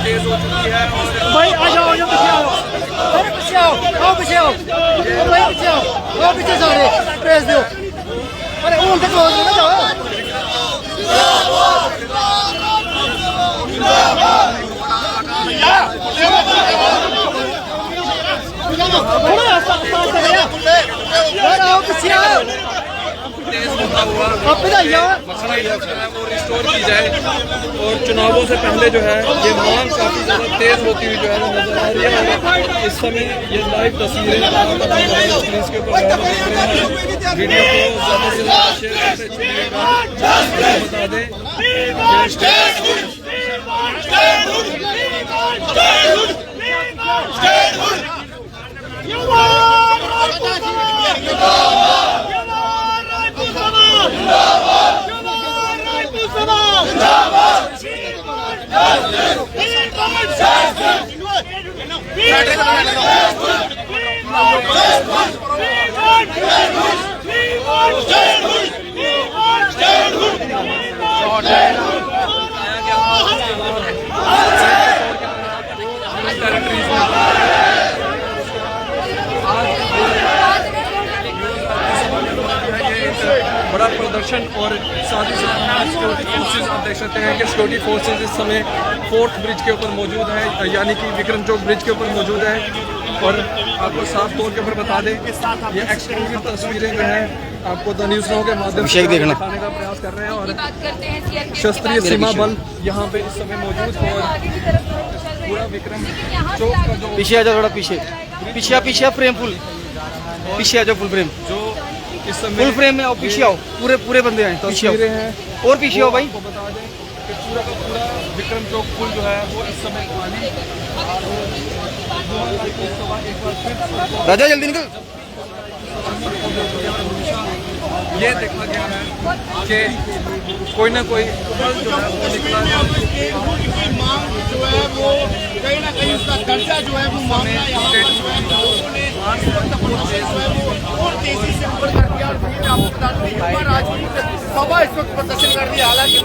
तेज हो चुकी है। भाई आ जाओ पीछे आओ, अरे पीछे आओ, पीछे आओ भाई, पीछे आओ पीछे सारे प्रेस दो। अरे उन तक क्लोज ना जाओ। पीछे आओ, मसला ये है वो रिस्टोर की जाए और चुनावों से पहले जो है ये मांग काफ़ी ज़्यादा तेज़ होती हुई जो है वो नजर आ रही है। और इस समय ये लाइव तस्वीरें स्क्रीन के ऊपर वीडियो को ज़्यादा से ज़्यादा शेयर करते चलिएगा। बता दें बड़ा प्रदर्शन और साथ ही साथ सिक्योरिटी फोर्सेज आप देख सकते हैं कि सिक्योरिटी फोर्सेज इस समय 4th ब्रिज के ऊपर मौजूद है, यानी कि विक्रम चौक ब्रिज के ऊपर मौजूद है। और आपको साफ तौर के ऊपर बता दें ये एक्सक्लूसिव तस्वीरें जो है आपको द न्यूज़ नाउ के माध्यम से दिखाने का प्रयास कर रहे हैं। और शस्त्रीय सीमा बल यहाँ पे इस समय मौजूद है और पूरा विक्रम चौक का जो पीछे आ जाओ, थोड़ा पीछे पीछे फ्रेम फुल पीछे आ जाओ, फुल फ्रेम इस समय फुल फ्रेम में आओ, पीछे आओ, पूरे बंदे हैं पीछे आओ हैं और पीछे आओ भाई। आपको बता दें कि पूरा का पूरा विक्रम चौक पुल जो है वो इस समय खाली। राजा जल्दी निकल। ये देखा गया है कि कोई ना कोई जो है वो निकला है। मांग जो है वो कहीं ना कहीं उसका दर्जा जो है वो मामला यहाँ पर जो है लोगों ने और तेजी से ऊपर कर दिया। और फिर आपको बता दूं युवा राजनीति सभा इस वक्त प्रदर्शन कर रही है। हालांकि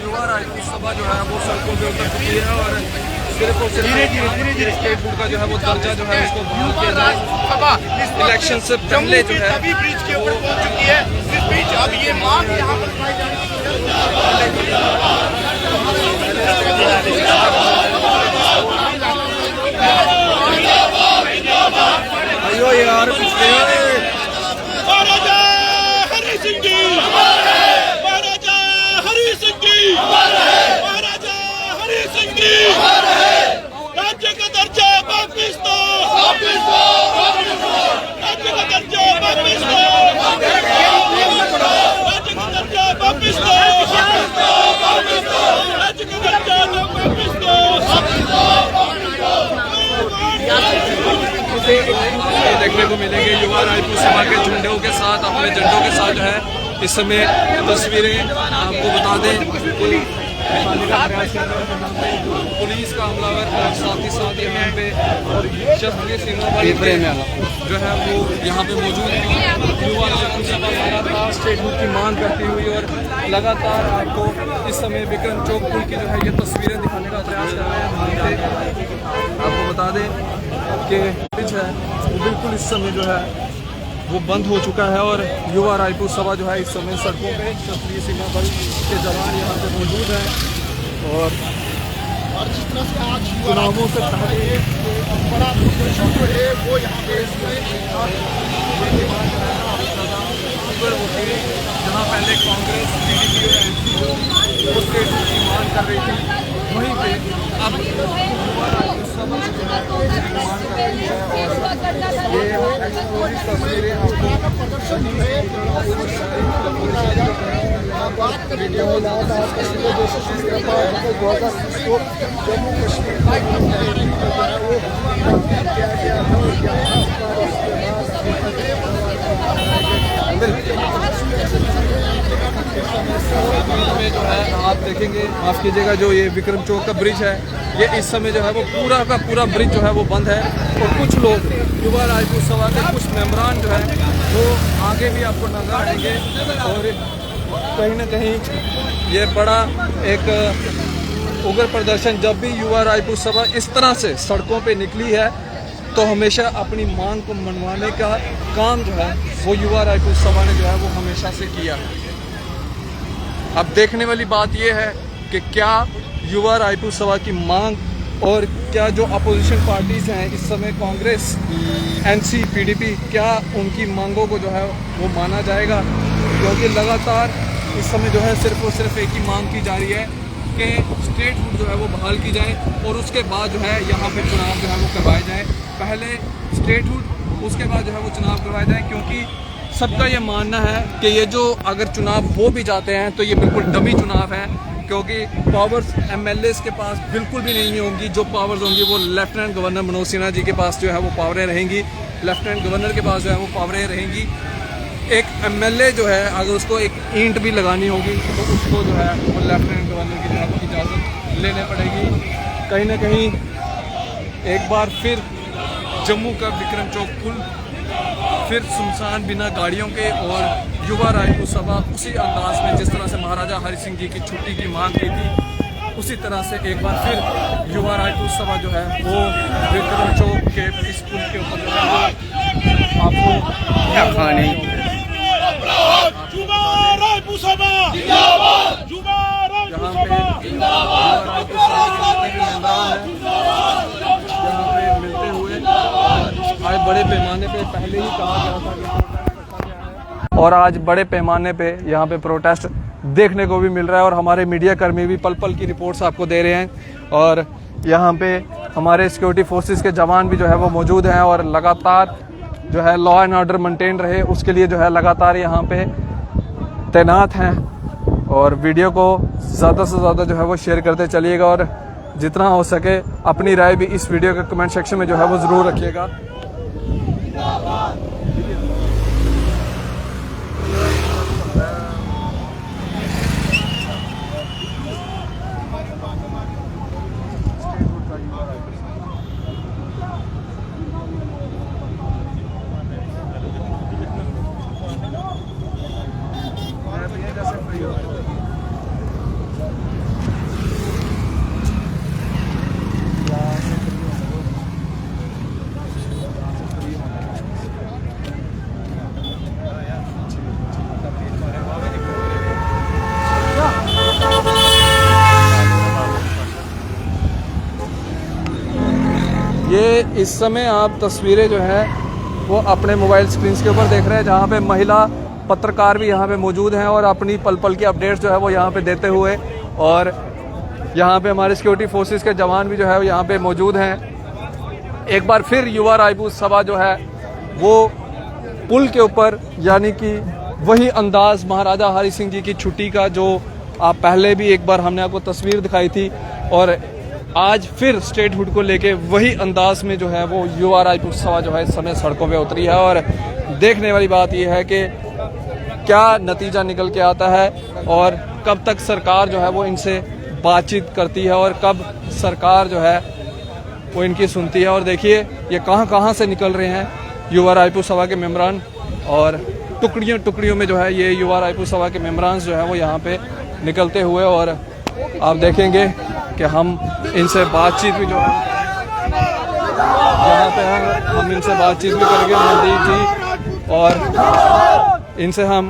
युवा राजनीति सभा जो है वो सड़कों पे उतर चुकी है और सिर्फ धीरे स्टेट बोर्ड का जो है वो दर्जा जो है उसको बहाल किया जाए। इलेक्शन से पहले जो है तभी ब्रिज के ऊपर पहुंच चुकी है। इस बीच अब ये मांग यहाँ पर उठाई जा रही है। यार महाराजा हरि सिंह जी, महाराजा हरि सिंह जी, महाराजा हरि सिंह जी, राज्य का दर्जा वापिस दो, राज्य का दर्जा वापिस दो, राज्य का दर्जा वापिस दो, राज्य का दर्जा वापिस दो। देखने को मिलेंगे युवा राजपूत सभा के झंडों के साथ, अपने झंडों के साथ जो है इस समय तस्वीरें आपको बता दें कि पुलिस का हमलावर और साथ ही साथ यहाँ पे शस्त्रीय सीमा बल जो है वो यहाँ पे मौजूद है। युवा राजपूत सभा लगातार स्टेटहुड की मांग करती हुई और लगातार आपको इस समय विक्रम चौक पुल की जो है ये तस्वीरें दिखाने का प्रयास कर रहे हैं। आपको बता दें कि ब्रिज है बिल्कुल इस समय जो है वो बंद हो चुका है और युवा राजपूत सभा जो है इस समय सड़कों पे क्षत्रिय सीमा बल के जवान यहाँ पे मौजूद हैं। और जिस तरह से आज चुनावों से पहले बड़ा प्रदर्शन जो है वो यहाँ पे जहाँ पहले कांग्रेस टीडीपी और एनसीपी वो स्टेट की मांग कर रही थी, वहीं पे अब युवा राजपूत सभा जो है मांग कर रही है। और ये तस्वीरें आपको बात करें तो जम्मू कश्मीर में जो है आप देखेंगे, माफ़ कीजिएगा, जो ये विक्रम चौक का ब्रिज है ये इस समय जो है वो पूरा का पूरा ब्रिज जो है वो बंद है। और कुछ लोग युवा राजपूत सभा के कुछ मेंबरान जो है वो आगे भी आपको नजर आएंगे और कहीं ना कहीं ये बड़ा एक उग्र प्रदर्शन, जब भी युवा रायपुर सभा इस तरह से सड़कों पे निकली है तो हमेशा अपनी मांग को मनवाने का काम जो है वो युवा रायपुर सभा ने जो है वो हमेशा से किया है। अब देखने वाली बात यह है कि क्या युवा रायपुर सभा की मांग और क्या जो अपोजिशन पार्टीज़ हैं इस समय कांग्रेस, एनसी, पीडीपी, क्या उनकी मांगों को जो है वो माना जाएगा? क्योंकि लगातार इस समय जो है सिर्फ और सिर्फ एक ही मांग की जा रही है कि स्टेटहुड जो है वो बहाल की जाए और उसके बाद जो है यहाँ पे चुनाव जो है वो करवाए जाए। पहले स्टेटहुड, उसके बाद जो है वो चुनाव करवाए जाए, क्योंकि सबका ये मानना है कि ये जो अगर चुनाव हो भी जाते हैं तो ये बिल्कुल डमी चुनाव है, क्योंकि पावर्स एमएलएस के पास बिल्कुल भी नहीं होंगी। जो पावर्स होंगी वो लेफ्टिनेंट गवर्नर मनोज सिन्हा जी के पास जो है वो पावरें रहेंगी, लेफ्टिनेंट गवर्नर के पास जो है वो पावरें रहेंगी। एक एमएलए जो है अगर उसको एक ईंट भी लगानी होगी तो उसको जो है वो लेफ्टिनेंट गवर्नर की जो इजाज़त लेने पड़ेगी। कहीं ना कहीं एक बार फिर जम्मू का विक्रम चौक पुल फिर सुनसान बिना गाड़ियों के, और युवा रायपुर सभा उसी अंदाज में जिस तरह से महाराजा हरि सिंह जी की छुट्टी की मांग की थी उसी तरह से एक बार फिर युवा रायपुर सभा जो है वो विक्रम चौक के इस पुल के ऊपर जो है आपको मिलते हुए आज बड़े पैमाने पे पहले ही कहा गया था और आज बड़े पैमाने पे यहाँ पे प्रोटेस्ट देखने को भी मिल रहा है और हमारे मीडिया कर्मी भी पल पल की रिपोर्ट्स आपको दे रहे हैं और यहाँ पे हमारे सिक्योरिटी फोर्सेस के जवान भी जो है वो मौजूद हैं और लगातार जो है लॉ एंड ऑर्डर मेंटेन रहे उसके लिए जो है लगातार यहाँ पे तैनात हैं। और वीडियो को ज़्यादा से ज़्यादा जो है वो शेयर करते चलिएगा और जितना हो सके अपनी राय भी इस वीडियो के कमेंट सेक्शन में जो है वो ज़रूर रखिएगा। ये इस समय आप तस्वीरें जो है वो अपने मोबाइल स्क्रीन के ऊपर देख रहे हैं, जहाँ पे महिला पत्रकार भी यहाँ पे मौजूद हैं और अपनी पल पल की अपडेट्स जो है वो यहाँ पे देते हुए, और यहाँ पे हमारे सिक्योरिटी फोर्सेस के जवान भी जो है यहाँ पे मौजूद हैं। एक बार फिर युवा रायपुर सभा जो है वो पुल के ऊपर, यानी कि वही अंदाज महाराजा हरि सिंह जी की छुट्टी का जो आप पहले भी एक बार हमने आपको तस्वीर दिखाई थी, और आज फिर स्टेटहुड को लेके वही अंदाज में जो है वो युवा रायपुर सभा जो है इस समय सड़कों पे उतरी है। और देखने वाली बात यह है कि क्या नतीजा निकल के आता है और कब तक सरकार जो है वो इनसे बातचीत करती है और कब सरकार जो है वो इनकी सुनती है। और देखिए ये कहाँ से निकल रहे हैं युवा रायपुर सभा के मेम्बरान, और टुकड़ियों में जो है ये युवा रायपुर सभा के मेम्बरान जो है वो यहाँ पे निकलते हुए, और आप देखेंगे कि हम इनसे बातचीत भी जो है यहाँ पे हम इनसे बातचीत भी करेंगे मनदीप जी, और इनसे हम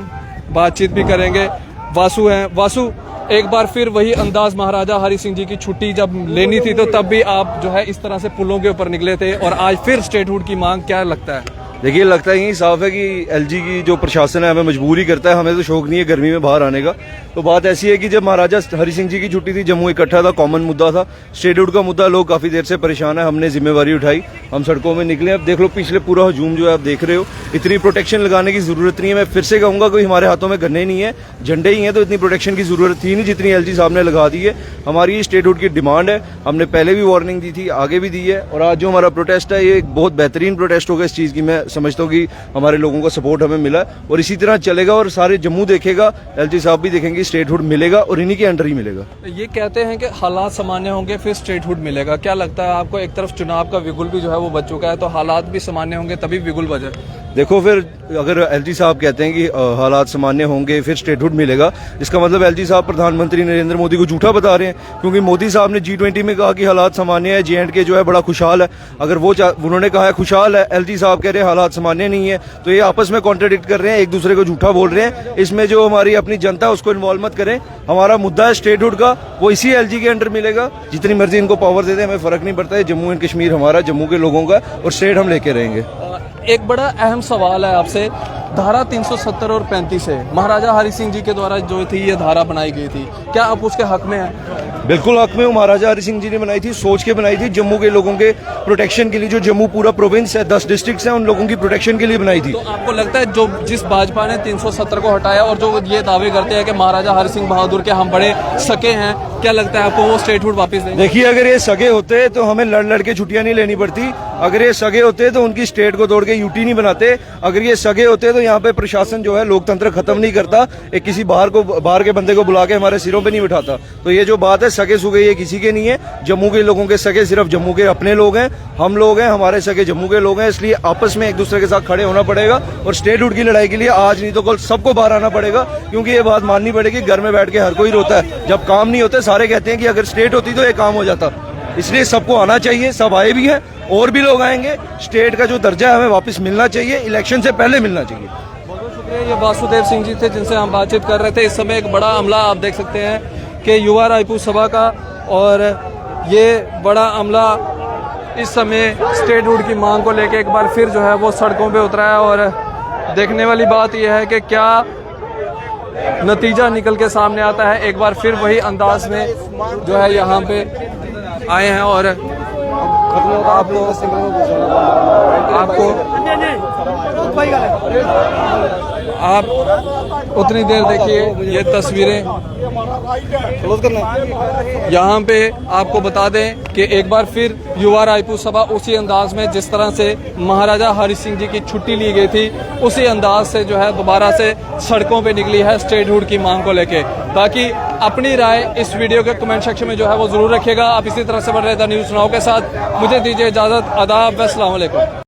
बातचीत भी करेंगे। वासु हैं, वासु एक बार फिर वही अंदाज महाराजा हरि सिंह जी की छुट्टी जब लेनी थी तो तब भी आप जो है इस तरह से पुलों के ऊपर निकले थे, और आज फिर स्टेटहुड की मांग, क्या लगता है? देखिए लगता है यही साफ है कि एलजी की जो प्रशासन है हमें मजबूर ही करता है, हमें तो शौक नहीं है गर्मी में बाहर आने का। तो बात ऐसी है कि जब महाराजा हरि सिंह जी की छुट्टी थी, जम्मू इकट्ठा था, कॉमन मुद्दा था, स्टेटहुड का मुद्दा, लोग काफी देर से परेशान है, हमने जिम्मेवारी उठाई, हम सड़कों में निकले। अब देख लो पिछले पूरा हजूम जो है आप देख रहे हो, इतनी प्रोटेक्शन लगाने की जरूरत नहीं है। मैं फिर से कहूंगा कोई हमारे हाथों में गन्ने नहीं है, झंडे ही हैं, तो इतनी प्रोटेक्शन की जरूरत थी नहीं जितनी एलजी साहब ने लगा दी है। हमारी स्टेटहुड की डिमांड है, हमने पहले भी वार्निंग दी थी, आगे भी दी है, और आज जो हमारा प्रोटेस्ट है ये एक बहुत बेहतरीन प्रोटेस्ट होगा। इस चीज की मैं समझता हूँ कि हमारे लोगों का सपोर्ट हमें मिला और इसी तरह चलेगा, और सारे जम्मू देखेगा, एलजी साहब भी देखेंगे, स्टेटहुड मिलेगा और इन्हीं के अंडर ही मिलेगा। ये कहते हैं कि हालात सामान्य होंगे फिर स्टेटहुड मिलेगा, क्या लगता है आपको? एक तरफ चुनाव का विगुल भी जो है वो बच चुका है, तो हालात भी सामान्य होंगे तभी विगुल बचे। देखो फिर अगर एलजी साहब कहते हैं कि हालात सामान्य होंगे फिर स्टेटहुड मिलेगा, इसका मतलब एलजी साहब प्रधानमंत्री नरेंद्र मोदी को झूठा बता रहे हैं, क्योंकि मोदी साहब ने G20 में कहा कि हालात सामान्य है, J&K जो है बड़ा खुशहाल है। अगर उन्होंने कहा है खुशहाल है, एलजी साहब कह रहे हैं हालात सामान्य नहीं है, तो ये आपस में कॉन्ट्राडिक्ट कर रहे हैं, एक दूसरे को झूठा बोल रहे हैं। इसमें जो हमारी अपनी जनता है उसको इन्वॉल्व मत करें। हमारा मुद्दा है स्टेटहुड का, वो इसी एलजी के अंडर मिलेगा। जितनी मर्जी इनको पावर दे दें, हमें फर्क नहीं पड़ता है। जम्मू एंड कश्मीर हमारा, जम्मू के लोगों का, और स्टेट हम लेके रहेंगे। एक बड़ा अहम सवाल है आपसे, धारा 370 और 35 है, महाराजा हरि सिंह जी के द्वारा जो थी ये धारा बनाई गई थी, क्या आप उसके हक में हैं? बिल्कुल हक में हूँ। महाराजा हरि सिंह जी ने बनाई थी, सोच के बनाई थी, जम्मू के लोगों के प्रोटेक्शन के लिए। जो जम्मू पूरा प्रोविंस है, 10 डिस्ट्रिक्ट्स हैं, उन लोगों की प्रोटेक्शन के लिए बनाई थी। तो आपको लगता है जो जिस भाजपा ने 370 को हटाया और जो ये दावे करते हैं कि महाराजा हरि सिंह बहादुर के हम बड़े सके हैं, क्या लगता है आपको वो स्टेटहुड वापस देंगे? देखिए, अगर ये सगे होते तो हमें लड़ के छुट्टियां नहीं लेनी पड़ती। अगर ये सगे होते तो उनकी स्टेट को तोड़ के यूटी नहीं बनाते। अगर ये सगे होते तो यहाँ पे प्रशासन जो है लोकतंत्र खत्म नहीं करता, एक किसी बाहर के बंदे को बुला के हमारे सिरों पे नहीं बिठाता। तो ये जो बात है सगे सुगे, ये किसी के नहीं है। जम्मू के लोगों के सगे सिर्फ जम्मू के अपने लोग हैं, हम लोग हैं, हमारे सगे जम्मू के लोग हैं। इसलिए आपस में एक दूसरे के साथ खड़े होना पड़ेगा, और स्टेटहुड की लड़ाई के लिए आज नहीं तो कल सबको बाहर आना पड़ेगा। क्योंकि ये बात माननी पड़ेगी, घर में बैठ के हर कोई रोता है, जब काम नहीं होते सारे कहते हैं कि अगर स्टेट होती तो ये काम हो जाता। इसलिए सबको आना चाहिए, सब आए भी हैं, और भी लोग आएंगे। स्टेट का जो दर्जा है हमें वापस मिलना चाहिए, इलेक्शन से पहले मिलना चाहिए। बहुत बहुत शुक्रिया। ये वासुदेव सिंह जी थे जिनसे हम बातचीत कर रहे थे। इस समय एक बड़ा अमला आप देख सकते हैं कि युवा रायपुर सभा का, और ये बड़ा अमला इस समय स्टेटहुड की मांग को लेकर एक बार फिर जो है वो सड़कों पे उतरा है। और देखने वाली बात यह है कि क्या नतीजा निकल के सामने आता है। एक बार फिर वही अंदाज में जो है यहाँ पे आए हैं, और आप उतनी देर देखिए ये तस्वीरें। यहाँ पे आपको बता दें कि एक बार फिर युवा रायपुर सभा उसी अंदाज में जिस तरह से महाराजा हरि सिंह जी की छुट्टी ली गई थी, उसी अंदाज से जो है दोबारा से सड़कों पे निकली है स्टेटहुड की मांग को लेके। बाकी अपनी राय इस वीडियो के कमेंट सेक्शन में जो है वो जरूर रखिएगा। आप इसी तरह से बढ़ रहे थे न्यूज़ नाउ के साथ। मुझे दीजिए इजाजत। आदाब, अस्सलाम वालेकुम।